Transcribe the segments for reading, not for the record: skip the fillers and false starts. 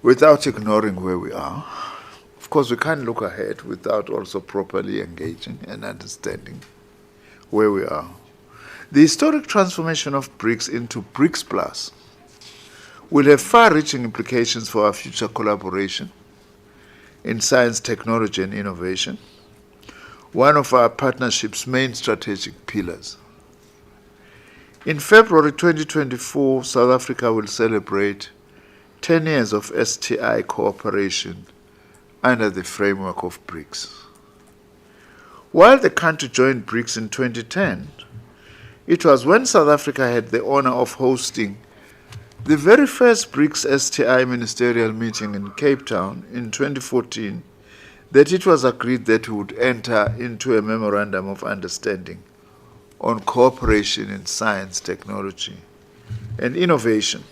without ignoring where we are. Of course, we can't look ahead without also properly engaging and understanding where we are. The historic transformation of BRICS into BRICS Plus will have far-reaching implications for our future collaboration in science, technology, and innovation, one of our partnership's main strategic pillars. In February 2024, South Africa will celebrate 10 years of STI cooperation under the framework of BRICS. While the country joined BRICS in 2010, it was when South Africa had the honor of hosting the very first BRICS STI ministerial meeting in Cape Town in 2014 that it was agreed that we would enter into a memorandum of understanding on cooperation in science, technology, and innovation.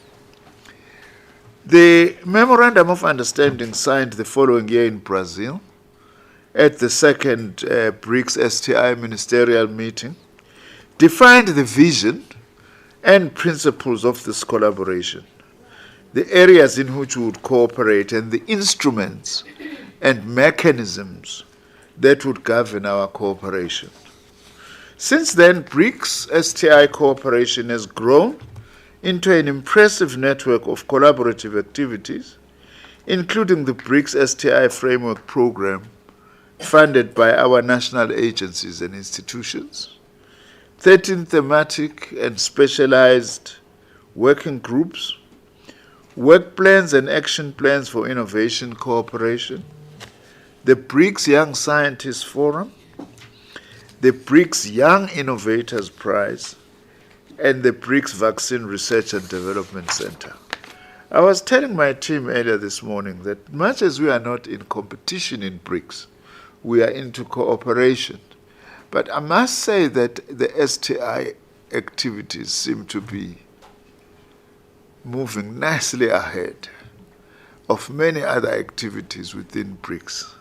The Memorandum of Understanding signed the following year in Brazil at the second BRICS STI ministerial meeting defined the vision and principles of this collaboration, the areas in which we would cooperate, and the instruments and mechanisms that would govern our cooperation. Since then, BRICS STI cooperation has grown into an impressive network of collaborative activities, including the BRICS STI Framework Program, funded by our national agencies and institutions, 13 thematic and specialized working groups, work plans and action plans for innovation cooperation, the BRICS Young Scientists Forum, the BRICS Young Innovators Prize, and the BRICS Vaccine Research and Development Center. I was telling my team earlier this morning that much as we are not in competition in BRICS, we are into cooperation. But I must say that the STI activities seem to be moving nicely ahead of many other activities within BRICS.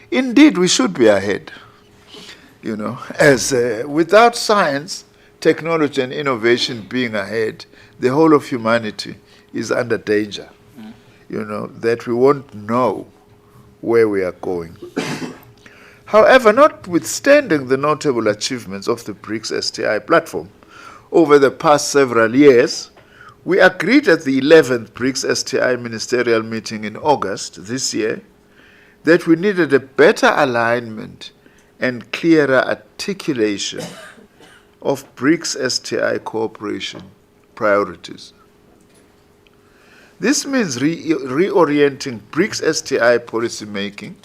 Indeed, we should be ahead. As without science, technology, and innovation being ahead, the whole of humanity is under danger. That we won't know where we are going. However, notwithstanding the notable achievements of the BRICS STI platform over the past several years, we agreed at the 11th BRICS STI ministerial meeting in August this year that we needed a better alignment and clearer articulation of BRICS STI cooperation priorities. This means reorienting BRICS STI policy making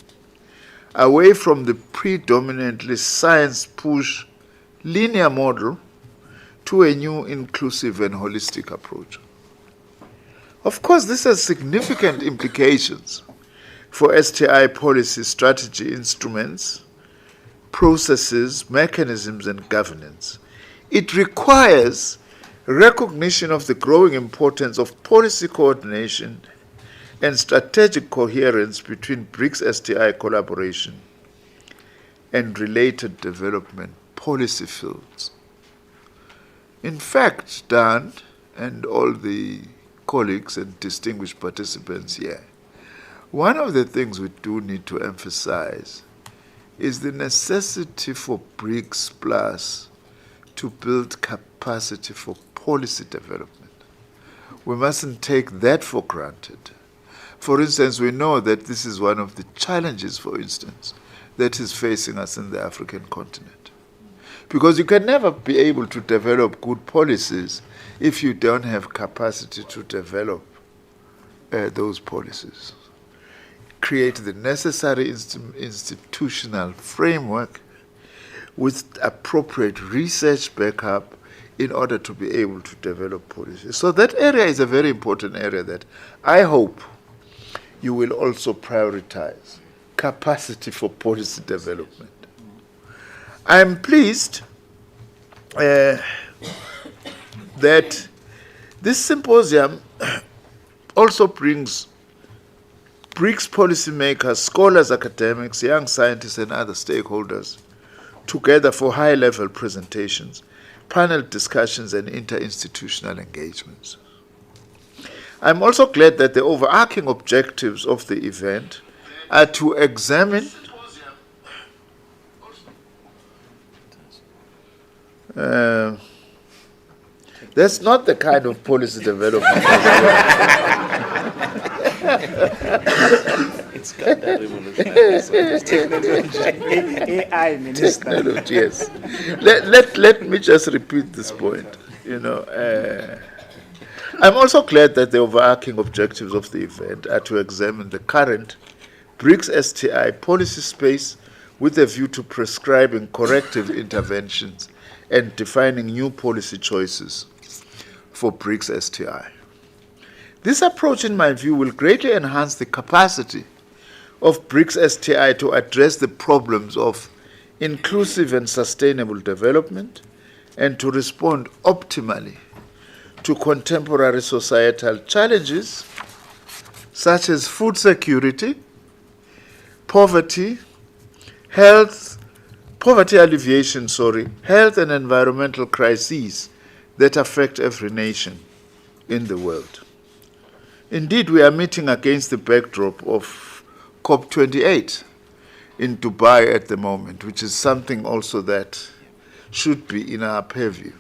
away from the predominantly science-push linear model to a new inclusive and holistic approach. Of course, this has significant implications for STI policy strategy instruments, processes, mechanisms, and governance. It requires recognition of the growing importance of policy coordination and strategic coherence between BRICS STI collaboration and related development policy fields. In fact, Dan and all the colleagues and distinguished participants here, one of the things we do need to emphasize is the necessity for BRICS Plus to build capacity for policy development. We mustn't take that for granted. For instance, we know that this is one of the challenges, for instance, that is facing us in the African continent. Because you can never be able to develop good policies if you don't have capacity to develop those policies. Create the necessary institutional framework with appropriate research backup in order to be able to develop policies. So that area is a very important area that I hope you will also prioritize, capacity for policy development. I'm pleased that this symposium also brings BRICS policymakers, scholars, academics, young scientists, and other stakeholders together for high-level presentations, panel discussions, and interinstitutional engagements. I'm also glad that the overarching objectives of the event are to examine that's not the kind of policy development. It's got that revolutionary technology. AI minister. Technology, yes. Let me just repeat this point. I'm also glad that the overarching objectives of the event are to examine the current BRICS STI policy space with a view to prescribing corrective interventions and defining new policy choices for BRICS STI. This approach, in my view, will greatly enhance the capacity of BRICS STI to address the problems of inclusive and sustainable development and to respond optimally to contemporary societal challenges such as food security, poverty alleviation, health and environmental crises that affect every nation in the world. Indeed, we are meeting against the backdrop of COP28 in Dubai at the moment, which is something also that should be in our purview,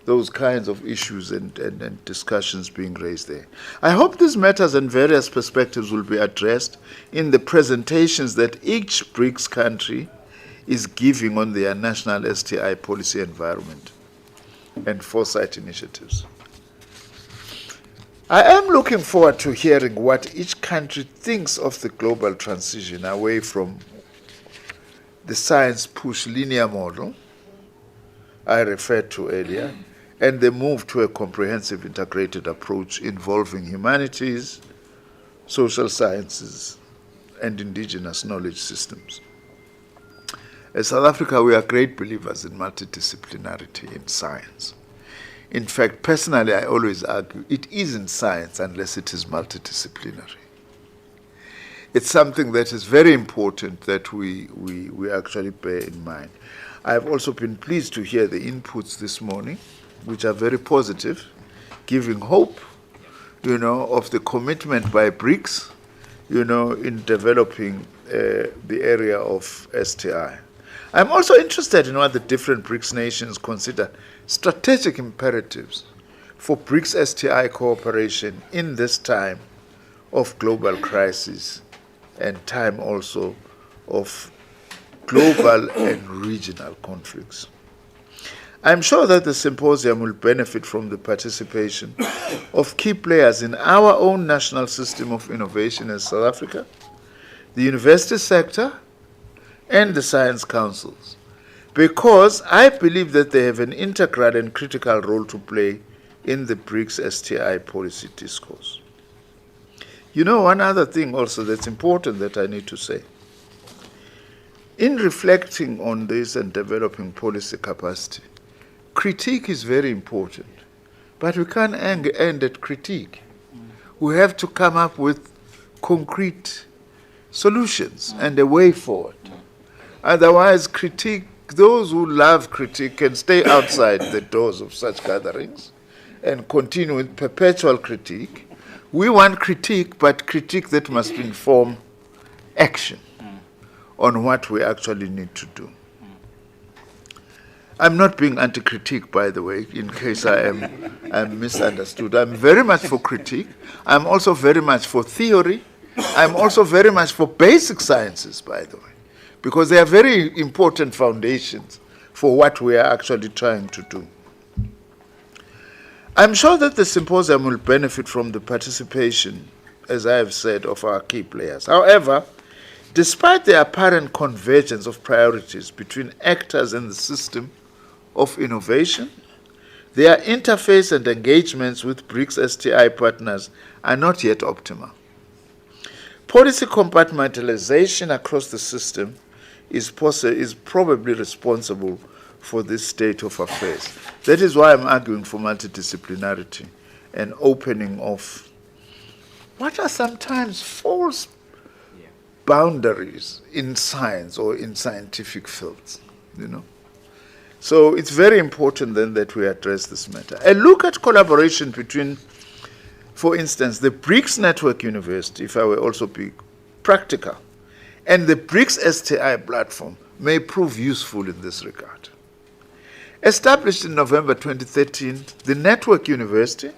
those kinds of issues and discussions being raised there. I hope these matters and various perspectives will be addressed in the presentations that each BRICS country is giving on their national STI policy environment and Foresight initiatives. I am looking forward to hearing what each country thinks of the global transition away from the science push linear model I referred to earlier, and the move to a comprehensive integrated approach involving humanities, social sciences, and indigenous knowledge systems. As South Africa, we are great believers in multidisciplinarity in science. In fact, personally, I always argue it isn't science unless it is multidisciplinary. It's something that is very important that we actually bear in mind. I've also been pleased to hear the inputs this morning, which are very positive, giving hope, of the commitment by BRICS, in developing the area of STI. I'm also interested in what the different BRICS nations consider strategic imperatives for BRICS STI cooperation in this time of global crisis and time also of global and regional conflicts. I'm sure that the symposium will benefit from the participation of key players in our own national system of innovation in South Africa, the university sector, and the science councils, because I believe that they have an integral and critical role to play in the BRICS STI policy discourse. One other thing also that's important that I need to say. In reflecting on this and developing policy capacity, critique is very important, but we can't end at critique. We have to come up with concrete solutions and a way forward. Otherwise, those who love critique can stay outside the doors of such gatherings and continue with perpetual critique. We want critique, but critique that must inform action on what we actually need to do. I'm not being anti-critique, by the way, in case I'm misunderstood. I'm very much for critique. I'm also very much for theory. I'm also very much for basic sciences, by the way, because they are very important foundations for what we are actually trying to do. I'm sure that the symposium will benefit from the participation, as I have said, of our key players. However, despite the apparent convergence of priorities between actors in the system of innovation, their interface and engagements with BRICS STI partners are not yet optimal. Policy compartmentalization across the system is probably responsible for this state of affairs. That is why I'm arguing for multidisciplinarity and opening of what are sometimes false boundaries in science or in scientific fields, So it's very important then that we address this matter. A look at collaboration between For instance, the BRICS Network University, if I will also be practical, and the BRICS STI platform may prove useful in this regard. Established in November 2013, the Network University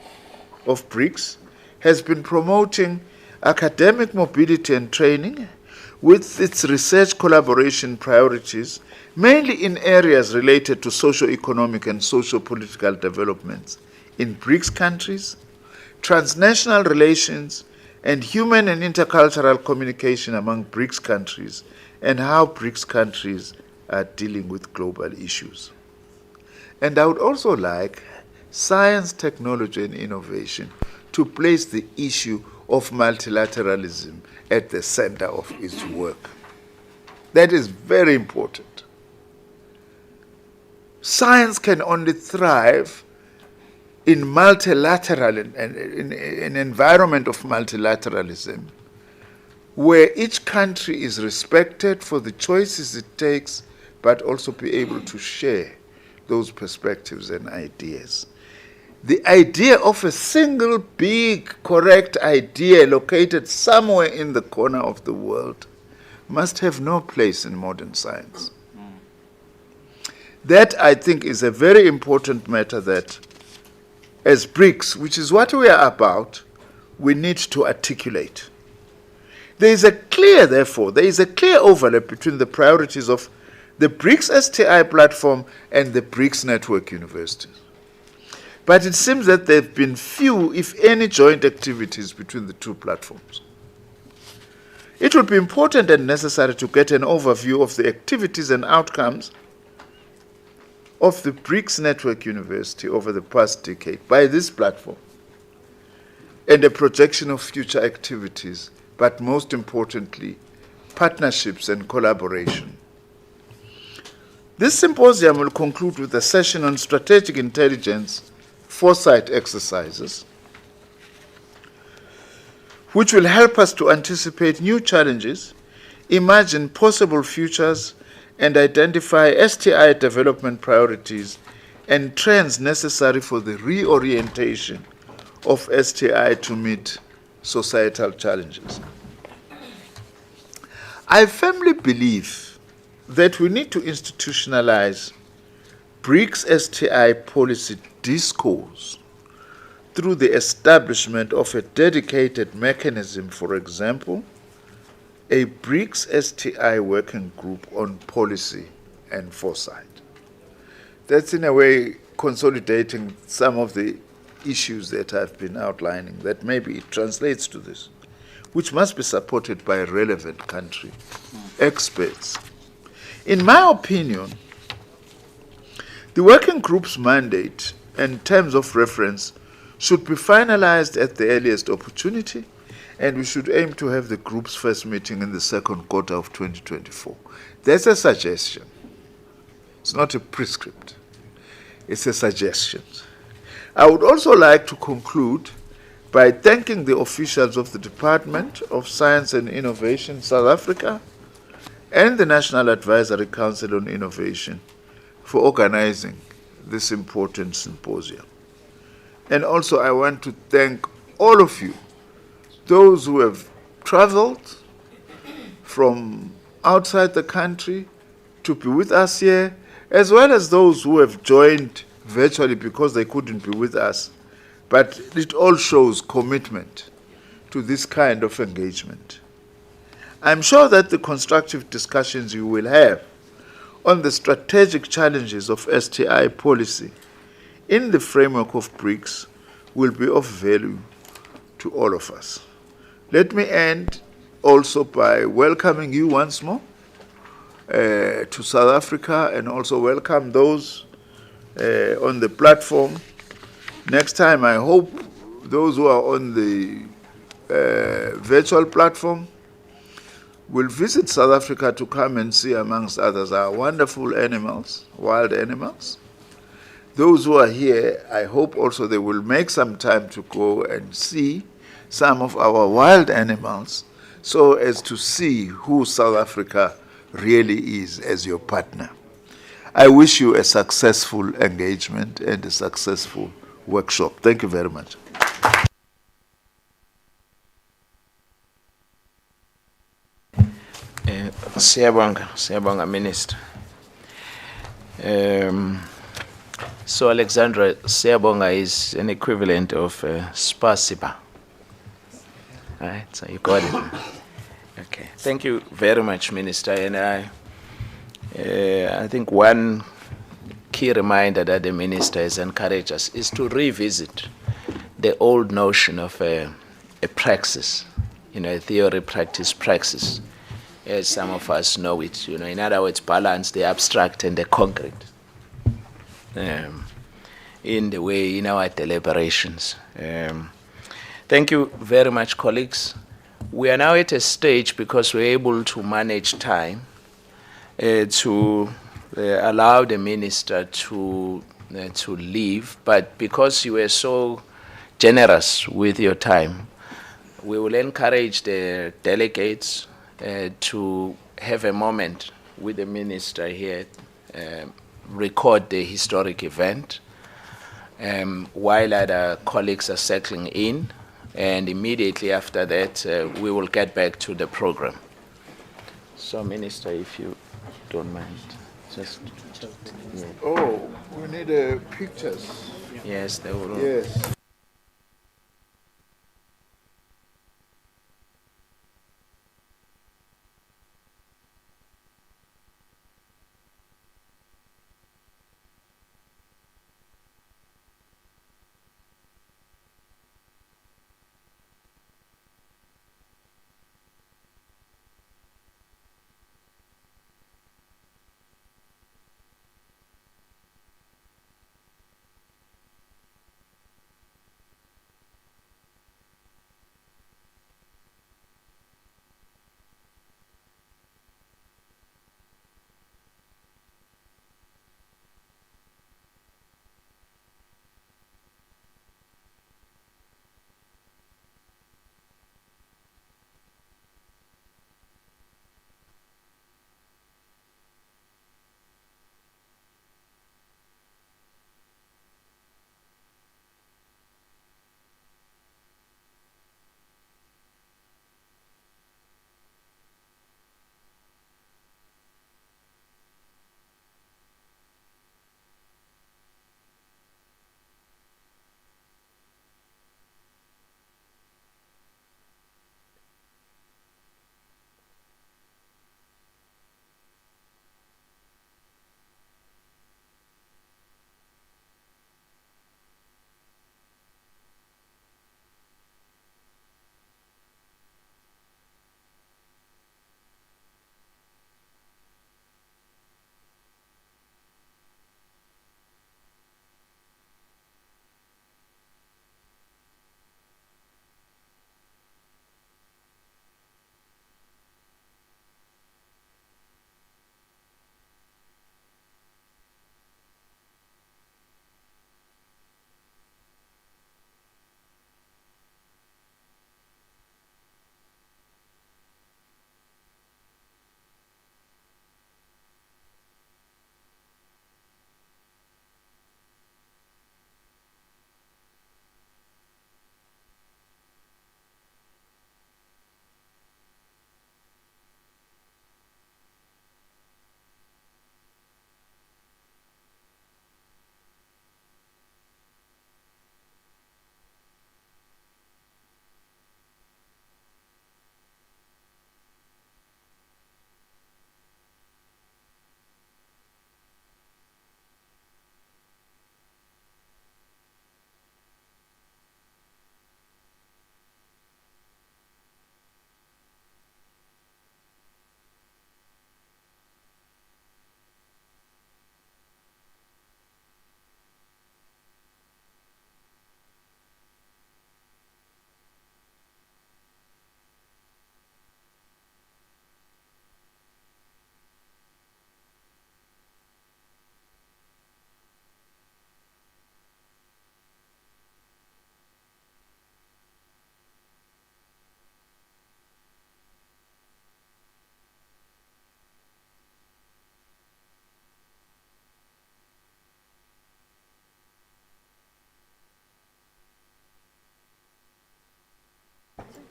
of BRICS has been promoting academic mobility and training with its research collaboration priorities, mainly in areas related to socio-economic and socio-political developments in BRICS countries, transnational relations, and human and intercultural communication among BRICS countries, and how BRICS countries are dealing with global issues. And I would also like science, technology, and innovation to place the issue of multilateralism at the center of its work. That is very important. Science can only thrive in multilateral, in an environment of multilateralism, where each country is respected for the choices it takes, but also be able to share those perspectives and ideas. The idea of a single big correct idea located somewhere in the corner of the world must have no place in modern science. That, I think, is a very important matter that, as BRICS, which is what we are about, we need to articulate. There is a clear overlap between the priorities of the BRICS STI platform and the BRICS Network Universities. But it seems that there have been few, if any, joint activities between the two platforms. It would be important and necessary to get an overview of the activities and outcomes of the BRICS Network University over the past decade by this platform, and a projection of future activities, but most importantly, partnerships and collaboration. This symposium will conclude with a session on strategic intelligence foresight exercises, which will help us to anticipate new challenges, imagine possible futures, and identify STI development priorities and trends necessary for the reorientation of STI to meet societal challenges. I firmly believe that we need to institutionalize BRICS STI policy discourse through the establishment of a dedicated mechanism, for example, a BRICS STI working group on policy and foresight. That's in a way consolidating some of the issues that I've been outlining, that maybe it translates to this, which must be supported by relevant country experts. In my opinion, the working group's mandate and terms of reference should be finalized at the earliest opportunity, and we should aim to have the group's first meeting in the second quarter of 2024. That's a suggestion. It's not a prescript. It's a suggestion. I would also like to conclude by thanking the officials of the Department of Science and Innovation, South Africa, and the National Advisory Council on Innovation for organizing this important symposium. And also I want to thank all of you, those who have traveled from outside the country to be with us here, as well as those who have joined virtually because they couldn't be with us. But it all shows commitment to this kind of engagement. I'm sure that the constructive discussions you will have on the strategic challenges of STI policy in the framework of BRICS will be of value to all of us. Let me end also by welcoming you once more to South Africa, and also welcome those on the platform. Next time, I hope those who are on the virtual platform will visit South Africa to come and see, amongst others, our wonderful animals, wild animals. Those who are here, I hope also they will make some time to go and see some of our wild animals, so as to see who South Africa really is as your partner. I wish you a successful engagement and a successful workshop. Thank you very much. Siyabonga Minister. So Alexandra, Siyabonga is an equivalent of Spasiba. Right, so you got it. Okay, thank you very much, Minister. And I think one key reminder that the Minister has encouraged us is to revisit the old notion of a praxis, a theory, practice, praxis, as some of us know it. In other words, balance the abstract and the concrete in the way in our deliberations. Thank you very much, colleagues. We are now at a stage, because we're able to manage time, to allow the Minister to leave, but because you were so generous with your time, we will encourage the delegates to have a moment with the Minister here, record the historic event, while other colleagues are settling in, and immediately after that, we will get back to the program. So, Minister, if you don't mind, just... Yeah. Oh, we need pictures. Yes, they will. Yes.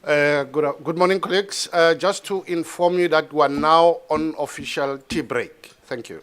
Good morning, colleagues. Just to inform you that we are now on official tea break. Thank you.